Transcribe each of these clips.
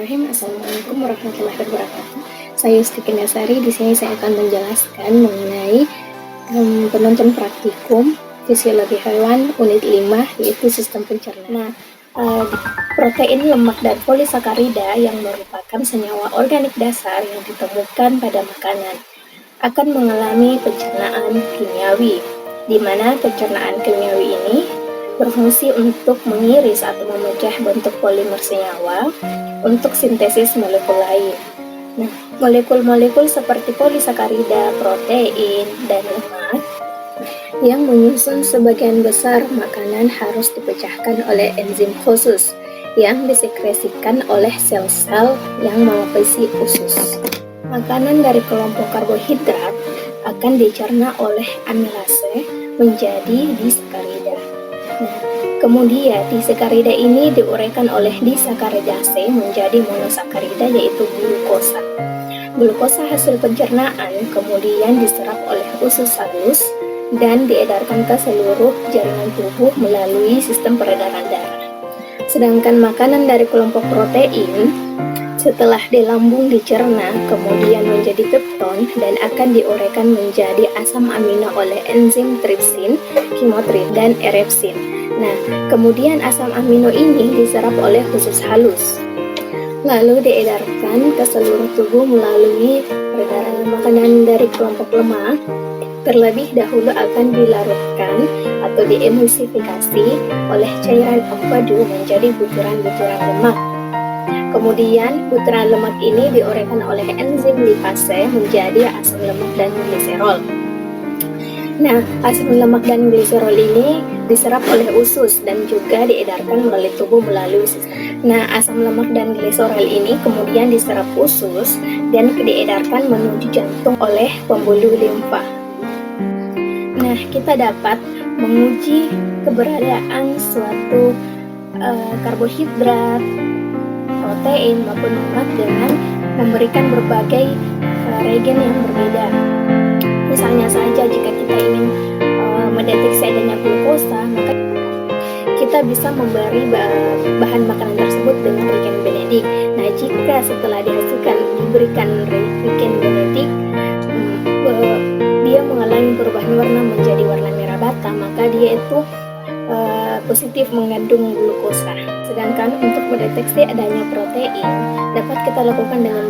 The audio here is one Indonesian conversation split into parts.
Bismillahirrahmanirrahim. Assalamualaikum warahmatullahi wabarakatuh. Saya Yusti Kindasari. Di sini saya akan menjelaskan mengenai penonton praktikum fisiologi hewan unit 5, yaitu sistem pencernaan. Protein, lemak, dan polisakarida yang merupakan senyawa organik dasar yang ditemukan pada makanan akan mengalami pencernaan kimiawi, di mana pencernaan kimiawi ini berfungsi untuk mengiris atau memecah bentuk polimer senyawa untuk sintesis molekul lain. Nah, molekul-molekul seperti polisakarida, protein, dan lemak yang menyusun sebagian besar makanan harus dipecahkan oleh enzim khusus yang disekresikan oleh sel-sel yang melapisi usus. Makanan dari kelompok karbohidrat akan dicerna oleh amilase menjadi disakarida. Kemudian disakarida ini diuraikan oleh disakaridase menjadi monosakarida, yaitu glukosa. Glukosa hasil pencernaan kemudian diserap oleh usus halus dan diedarkan ke seluruh jaringan tubuh melalui sistem peredaran darah. Sedangkan makanan dari kelompok protein setelah di lambung dicerna kemudian menjadi pepton dan akan diuraikan menjadi asam amino oleh enzim tripsin, kimotrin, dan erepsin. Nah, kemudian asam amino ini diserap oleh usus halus, lalu diedarkan ke seluruh tubuh melalui peredaran makanan dari kelompok lemak. Terlebih dahulu akan dilarutkan atau diemulsifikasi oleh cairan avokado menjadi butiran-butiran lemak. Kemudian butiran lemak ini diuraikan oleh enzim lipase menjadi asam lemak dan gliserol. Nah, asam lemak dan gliserol ini diserap oleh usus dan juga diedarkan melalui tubuh melalui usus. Nah, asam lemak dan gliserol ini kemudian diserap usus dan diedarkan menuju jantung oleh pembuluh limfa. Nah, kita dapat menguji keberadaan suatu karbohidrat, protein maupun lemak dengan memberikan berbagai reagen yang berbeda. Misalnya saja jika kita ingin mendeteksi adanya glukosa, maka kita bisa memberi bahan makanan tersebut dengan reagen Benedict. Nah, jika setelah dihasilkan diberikan reagen Benedict, dia mengalami perubahan warna menjadi warna merah bata, maka dia itu positif mengandung glukosa. Sedangkan untuk mendeteksi adanya protein dapat kita lakukan dengan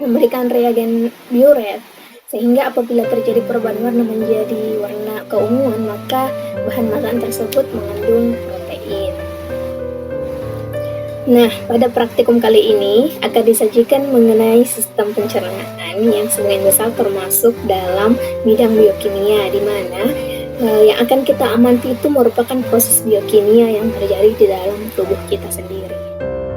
memberikan reagen Biuret, sehingga apabila terjadi perubahan warna menjadi warna keunguan, maka bahan makanan tersebut mengandung protein. Nah, pada praktikum kali ini akan disajikan mengenai sistem pencernaan yang sebagian besar termasuk dalam bidang biokimia, di mana yang akan kita amati itu merupakan proses biokimia yang terjadi di dalam tubuh kita sendiri.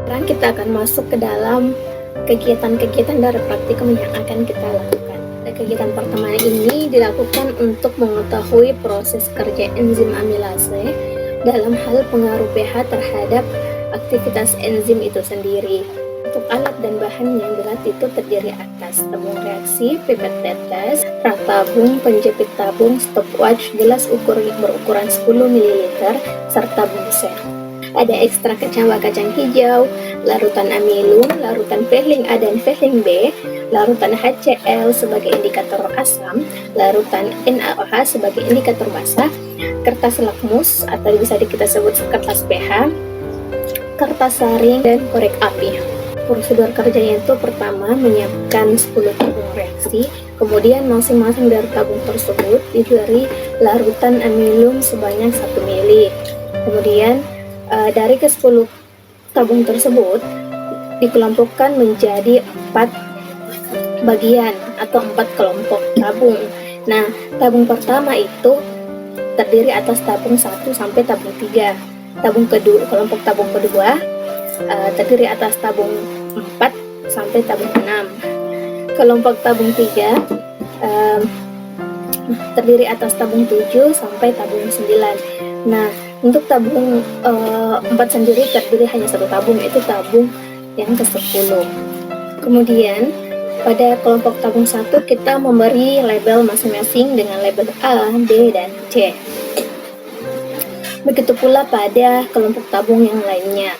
Sekarang kita akan masuk ke dalam kegiatan-kegiatan dari praktikum yang akan kita lakukan. Kegiatan pertama ini dilakukan untuk mengetahui proses kerja enzim amilase dalam hal pengaruh pH terhadap aktivitas enzim itu sendiri. Untuk alat dan bahan yang dilatih itu terdiri atas tabung reaksi, pipet tetes, rak tabung, penjepit tabung, stopwatch, gelas ukur berukuran 10 ml, serta bungsen. Ada ekstrak kacang hijau, larutan amilum, larutan Vehling A dan Vehling B, larutan HCl sebagai indikator asam, larutan NaOH sebagai indikator basa, kertas lakmus atau bisa kita sebut kertas pH, kertas saring, dan korek api. Prosedur kerjanya itu pertama menyiapkan 10 tabung reaksi, kemudian masing-masing dari tabung tersebut diberi larutan amilum sebanyak 1 ml. Kemudian dari ke-10 tabung tersebut dikelompokkan menjadi 4 bagian atau 4 kelompok tabung. Nah, tabung pertama itu terdiri atas tabung 1 sampai tabung 3. Kelompok tabung kedua terdiri atas tabung 4 sampai tabung 6. Kelompok tabung 3 terdiri atas tabung 7 sampai tabung 9. Nah, untuk tabung 4 sendiri terdiri hanya satu tabung, yaitu tabung yang ke-10. Kemudian pada kelompok tabung 1 kita memberi label masing-masing dengan label A, B, dan C. Begitu pula pada kelompok tabung yang lainnya.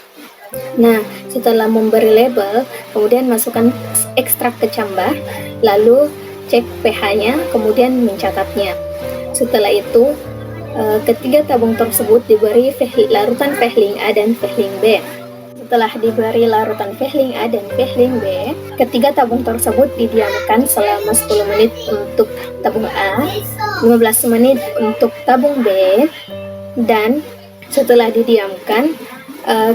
Nah, setelah memberi label, kemudian masukkan ekstrak kecambah, lalu cek pH-nya, kemudian mencatatnya. Setelah itu, ketiga tabung tersebut diberi larutan Vehling A dan Vehling B. Setelah diberi larutan Vehling A dan Vehling B, ketiga tabung tersebut didiamkan selama 10 menit untuk tabung A, 15 menit untuk tabung B, dan setelah didiamkan,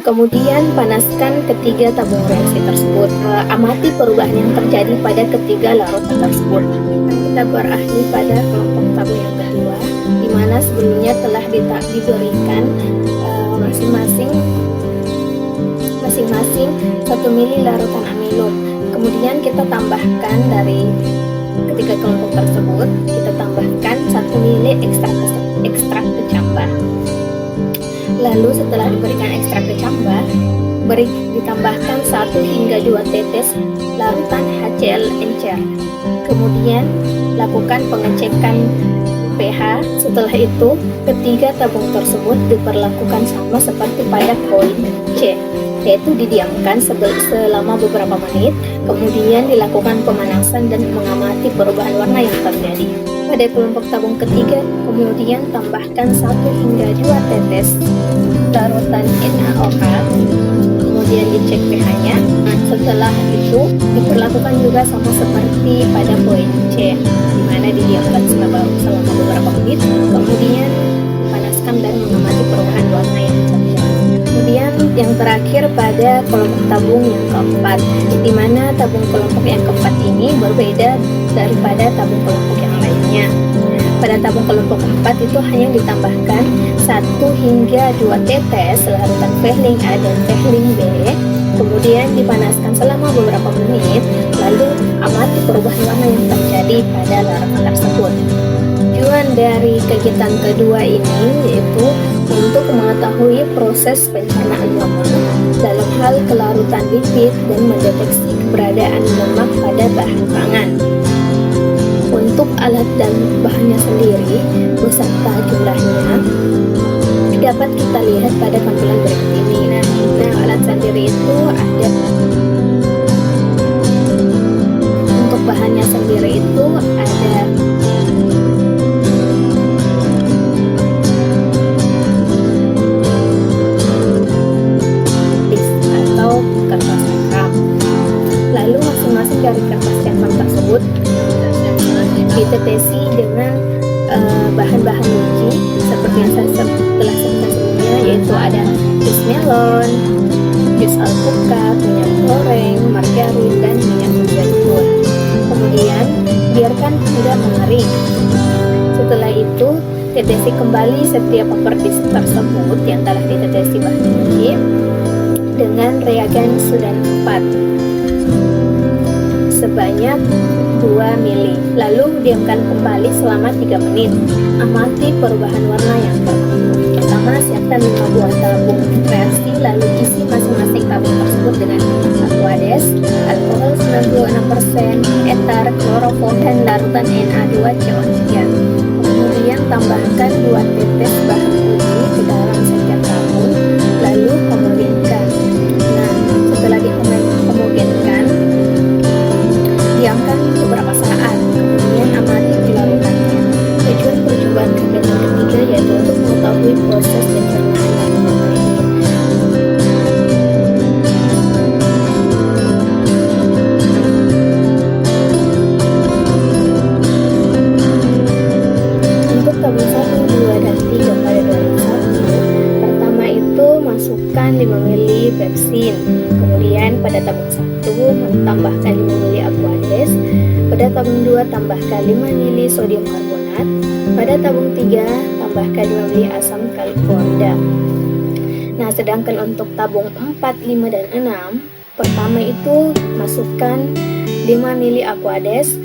kemudian panaskan ketiga tabung reaksi tersebut. Amati perubahan yang terjadi pada ketiga larutan tersebut. Kita beralih pada kelompok tabung yang kedua, di mana sebelumnya telah diberikan masing-masing 1 mili larutan amilum. Kemudian kita tambahkan dari ketiga kelompok tersebut, kita tambahkan 1 mili ekstrak kecambah. Lalu setelah diberikan ekstrak kecambah, ditambahkan 1 hingga 2 tetes larutan HCl encer. Kemudian lakukan pengecekan pH. Setelah itu, ketiga tabung tersebut diperlakukan sama seperti pada poin C, yaitu didiamkan selama beberapa menit, kemudian dilakukan pemanasan dan mengamati perubahan warna yang terjadi. Pada kelompok tabung ketiga, kemudian tambahkan 1 hingga 2 tetes larutan NaOH, kemudian dicek pH-nya. Setelah itu, diperlakukan juga sama seperti pada poin C, di mana didiamkan selama beberapa menit, kemudian panaskan dan mengamati perubahan warna yang terjadi. Kemudian yang terakhir pada kelompok tabung yang keempat, di mana tabung kelompok yang keempat ini berbeda daripada tabung kelompok yang lainnya. Pada tabung kelompok keempat itu hanya ditambahkan 1 hingga 2 tetes larutan Vehling A dan Vehling B, kemudian dipanaskan selama beberapa menit, lalu amati perubahan warna yang terjadi pada larutan tersebut. Tujuan dari kegiatan kedua ini yaitu untuk mengetahui proses pencernaan lemak dalam hal kelarutan lipid dan mendeteksi keberadaan lemak pada bahan pangan. Untuk alat dan bahannya sendiri beserta jumlahnya dapat kita lihat pada tampilan berikut ini. Nah, alat sendiri itu ada. Untuk bahannya sendiri itu ada atau kertas cekram. Lalu masing-masing dari kertas cekram tersebut ditetesi dengan bahan-bahan uji seperti yang saya telah sebutkan sebelumnya, yaitu ada jus melon, jus alpukat, minyak goreng, margarin, dan minyak zaitun. Kemudian biarkan hingga mengering. Setelah itu, tetesi kembali setiap paper disk tersebut yang telah ditetesi bahan uji dengan reagen sudan 4 sebanyak 2 mili. Lalu diamkan kembali selama 3 menit. Amati perubahan warna yang pertama, siapkan 5 buah tabung reaksi, lalu isi masing-masing tabung tersebut dengan aquades, alkohol 96%, etar, kloroform, dan larutan Na2CO3. Kemudian tambahkan 2 tetes bahan uji ke dalam setiap tabung, lalu homogenkan. Nah, setelah dihomogenkan, diamkan beberapa saat, kemudian amati kelarutannya. Tujuan percobaan kegiatan ketiga yaitu untuk mengetahui proses pencernaan yang terjadi. Untuk tabung 1, 2, dan 3 pada 2001, pertama itu masukkan 5 mili pepsin, kemudian pada tabung 1 tambahkan 5 mili aquades, pada tabung 2 tambahkan 5 mili sodium karbonat, pada tabung 3 tambahkan 5 mili asam kalkorida. Nah, sedangkan untuk tabung 4, 5, dan 6, pertama itu masukkan 5 mili aquades,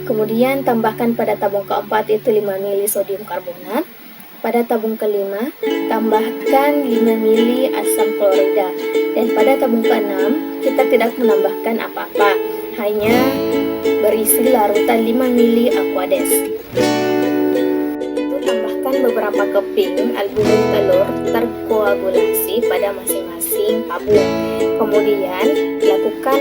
kemudian tambahkan pada tabung keempat itu 5 mili sodium karbonat, pada tabung kelima tambahkan 5 mili asam klorida, dan pada tabung keenam kita tidak menambahkan apa-apa, hanya berisi larutan 5 mili aquades. Itu tambahkan beberapa keping albumin telur terkoagulasi pada masing-masing dinding tabung. Kemudian lakukan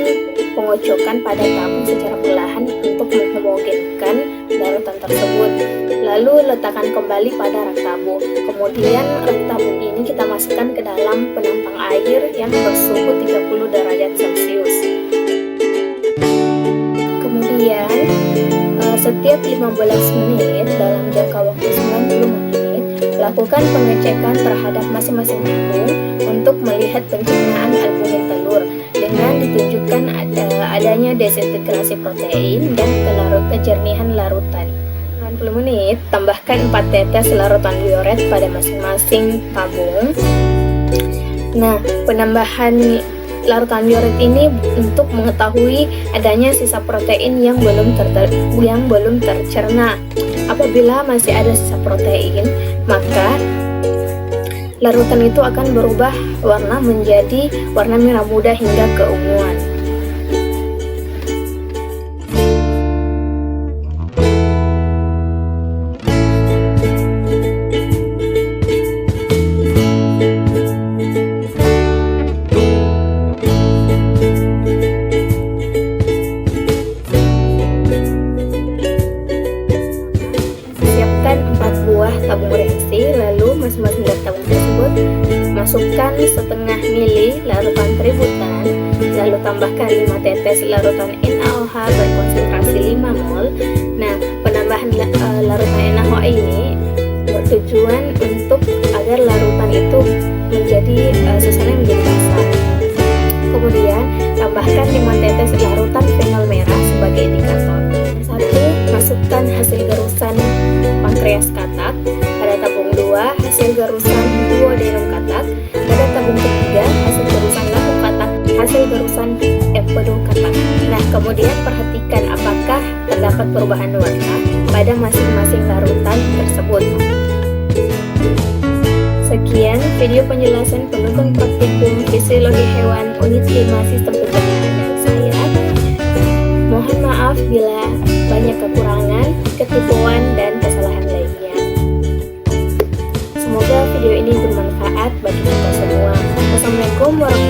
pengocokan pada tabung secara perlahan untuk menghomogenkan larutan tersebut. Lalu letakkan kembali pada rak tabung. Kemudian rak tabung ini kita masukkan ke dalam penampang air yang bersuhu 30 derajat Celcius. Kemudian setiap 15 menit dalam jangka waktu 90 menit lakukan pengecekan terhadap masing-masing tabung untuk melihat pencernaan albumin telur dengan ditunjukkan adanya desintegrasi protein dan kejernihan larutan. 90 menit, tambahkan 4 tetes larutan bioret pada masing-masing tabung. Nah, penambahan larutan bioret ini untuk mengetahui adanya sisa protein yang belum tercerna. Apabila masih ada sisa protein, maka larutan itu akan berubah warna menjadi warna merah muda hingga keunguan. Tabung reaksi, lalu masing-masing dari tabung tersebut masukkan setengah mili larutan tributan, lalu tambahkan 5 tetes larutan NaOH berkonsentrasi 5 mol. Nah, penambahan larutan NaOH ini bertujuan untuk agar larutan itu susunannya menjadi basah. Kemudian tambahkan 5 tetes larutan fenol merah sebagai indikator. 1. Masukkan hasil gerusan pankreas katak. Pada tabung 2, hasil gerusan duodenum katak. Pada tabung ketiga, hasil gerusan lambung katak, hasil gerusan empedu katak. Nah, kemudian perhatikan apakah terdapat perubahan warna pada masing-masing larutan tersebut. Sekian video penjelasan penuntun praktikum fisiologi hewan unit 5 sistem pencernaan dari saya. Mohon maaf bila banyak kekurangan, ketipuan, dan kesalahan lainnya. Semoga video ini bermanfaat bagi kita semua. Wassalamualaikum warahmatullahi wabarakatuh.